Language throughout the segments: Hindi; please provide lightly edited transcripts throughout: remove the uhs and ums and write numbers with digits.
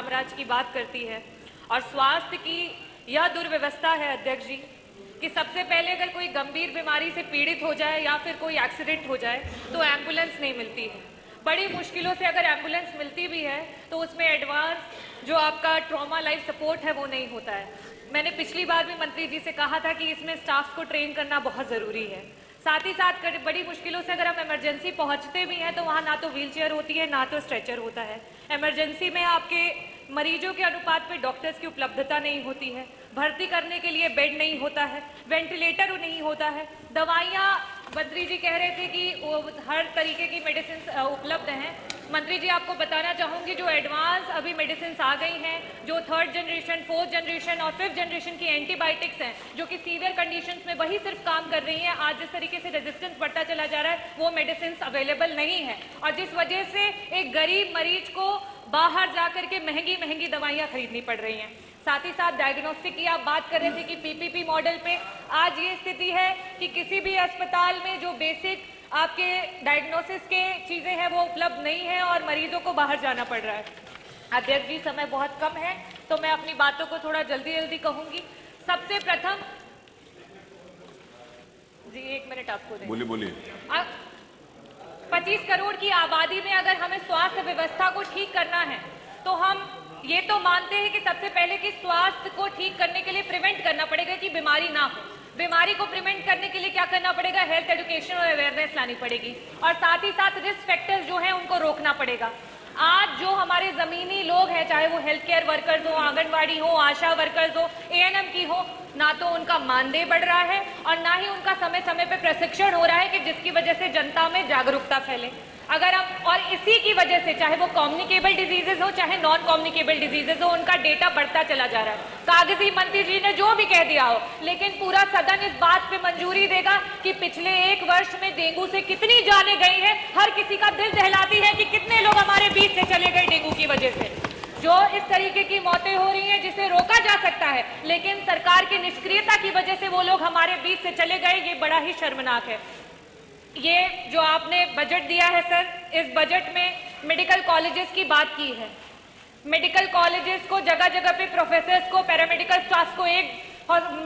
साम्राज्य की बात करती है। और स्वास्थ्य की यह दुर्व्यवस्था है अध्यक्ष जी कि सबसे पहले अगर कोई गंभीर बीमारी से पीड़ित हो जाए या फिर कोई एक्सीडेंट हो जाए तो एम्बुलेंस नहीं मिलती है। बड़ी मुश्किलों से अगर एम्बुलेंस मिलती भी है तो उसमें एडवांस जो आपका ट्रॉमा लाइफ सपोर्ट है वो नहीं होता है। मैंने पिछली बार भी मंत्री जी से कहा था कि इसमें स्टाफ को ट्रेन करना बहुत ज़रूरी है। साथ ही साथ बड़ी मुश्किलों से अगर हम इमरजेंसी पहुंचते भी हैं तो वहाँ ना तो व्हीलचेयर होती है ना तो स्ट्रेचर होता है। इमरजेंसी में आपके मरीजों के अनुपात पे डॉक्टर्स की उपलब्धता नहीं होती है, भर्ती करने के लिए बेड नहीं होता है, वेंटिलेटर नहीं होता है, दवाइयाँ मंत्री जी कह रहे थे कि वो हर तरीके की मेडिसिन उपलब्ध हैं। मंत्री जी आपको बताना चाहूँगी जो एडवांस अभी मेडिसिन आ गई हैं, जो 3rd जनरेशन, 4th जनरेशन और 5th जनरेशन की एंटीबायोटिक्स हैं जो कि सीवियर कंडीशंस में वही सिर्फ काम कर रही हैं। आज जिस तरीके से रेजिस्टेंस बढ़ता चला जा रहा है वो मेडिसिन अवेलेबल नहीं है और जिस वजह से एक गरीब मरीज को बाहर जाकर के महंगी महंगी दवाइयाँ खरीदनी पड़ रही हैं। साथ ही साथ डायग्नोस्टिक की आप बात कर रहे थे कि पीपीपी मॉडल पे आज ये स्थिति है कि किसी भी अस्पताल में जो बेसिक आपके डायग्नोसिस के चीज़ें हैं वो उपलब्ध नहीं है और मरीजों को बाहर जाना पड़ रहा है। अध्यक्ष जी समय बहुत कम है तो मैं अपनी बातों को थोड़ा जल्दी कहूँगी। सबसे प्रथम जी 1 मिनट आपको दें। बोलिए। 25 करोड़ की आबादी में अगर हमें स्वास्थ्य व्यवस्था को ठीक करना है तो हम ये तो मानते हैं कि सबसे पहले कि स्वास्थ्य को ठीक करने के लिए प्रिवेंट करना पड़ेगा कि बीमारी ना हो। बीमारी को प्रिवेंट करने के लिए क्या करना पड़ेगा? हेल्थ एजुकेशन और अवेयरनेस लानी पड़ेगी और साथ ही साथ रिस्क फैक्टर्स जो हैं उनको रोकना पड़ेगा। आज जो हमारे जमीनी लोग हैं, चाहे वो हेल्थ केयर वर्कर्स हो, आंगनवाड़ी हो, आशा वर्कर्स हो, एएनएम की हो, ना तो उनका मानदेय बढ़ रहा है और ना ही उनका समय समय पे प्रशिक्षण हो रहा है कि जिसकी वजह से जनता में जागरूकता फैले। अगर हम और इसी की वजह से चाहे वो कम्युनिकेबल डिजीजेज हो चाहे नॉन कम्युनिकेबल डिजीजेज हो उनका डेटा बढ़ता चला जा रहा है। कागजी मंत्री जी ने जो भी कह दिया हो लेकिन पूरा सदन इस बात पे मंजूरी देगा कि पिछले 1 वर्ष में डेंगू से कितनी जानें गई है। हर किसी का दिल दहलाती है कि कितने लोग हमारे बीच से चले गए डेंगू की वजह से। जो इस तरीके की मौतें हो रही हैं जिसे रोका जा सकता है लेकिन सरकार की निष्क्रियता की वजह से वो लोग हमारे बीच से चले गए, ये बड़ा ही शर्मनाक है। ये जो आपने बजट दिया है सर, इस बजट में मेडिकल कॉलेजेस की बात की है। मेडिकल कॉलेजेस को जगह जगह पे प्रोफेसर्स को, पैरामेडिकल स्टाफ को एक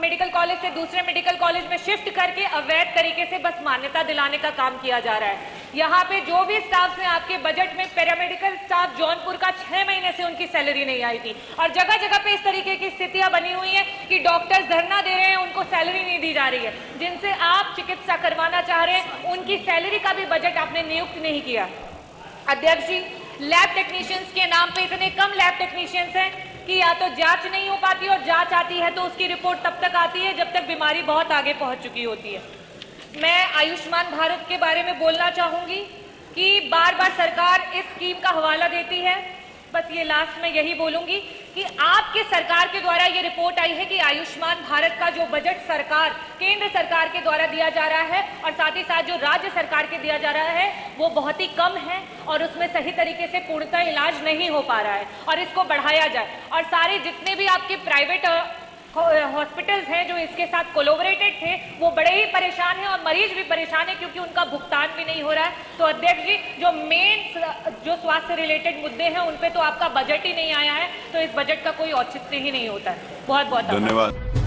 मेडिकल कॉलेज से दूसरे मेडिकल कॉलेज में शिफ्ट करके अवैध तरीके से बस मान्यता दिलाने का काम किया जा रहा है। यहाँ पे जो भी स्टाफ हैं आपके बजट में पैरामेडिकल स्टाफ जौनपुर का 6 महीने से उनकी सैलरी नहीं आई थी और जगह जगह पे इस तरीके की स्थितियां बनी हुई हैं कि डॉक्टर्स धरना दे रहे हैं, उनको सैलरी नहीं दी जा रही है। जिनसे आप चिकित्सा करवाना चाह रहे हैं उनकी सैलरी का भी बजट आपने नियुक्त नहीं किया। अध्यक्ष जी, लैब टेक्नीशियंस के नाम पे इतने कम लैब टेक्नीशियंस हैं कि या तो जांच नहीं हो पाती और जांच आती है तो उसकी रिपोर्ट तब तक आती है जब तक बीमारी बहुत आगे पहुंच चुकी होती है। मैं आयुष्मान भारत के बारे में बोलना चाहूंगी कि बार बार सरकार इस स्कीम का हवाला देती है। बस ये लास्ट में यही बोलूंगी कि आपके सरकार के द्वारा ये रिपोर्ट आई है कि आयुष्मान भारत का जो बजट सरकार केंद्र सरकार के द्वारा दिया जा रहा है और साथ ही साथ जो राज्य सरकार के दिया जा रहा है वो बहुत ही कम है और उसमें सही तरीके से पूर्णतः इलाज नहीं हो पा रहा है और इसको बढ़ाया जाए। और सारे जितने भी आपके प्राइवेट हॉस्पिटल्स हैं जो इसके साथ कोलैबोरेटेड थे वो बड़े ही परेशान हैं और मरीज भी परेशान है क्योंकि उनका भुगतान भी नहीं हो रहा है। तो अध्यक्ष जी, जो मेन जो स्वास्थ्य रिलेटेड मुद्दे हैं उन पे तो आपका बजट ही नहीं आया है तो इस बजट का कोई औचित्य ही नहीं होता है। बहुत बहुत धन्यवाद।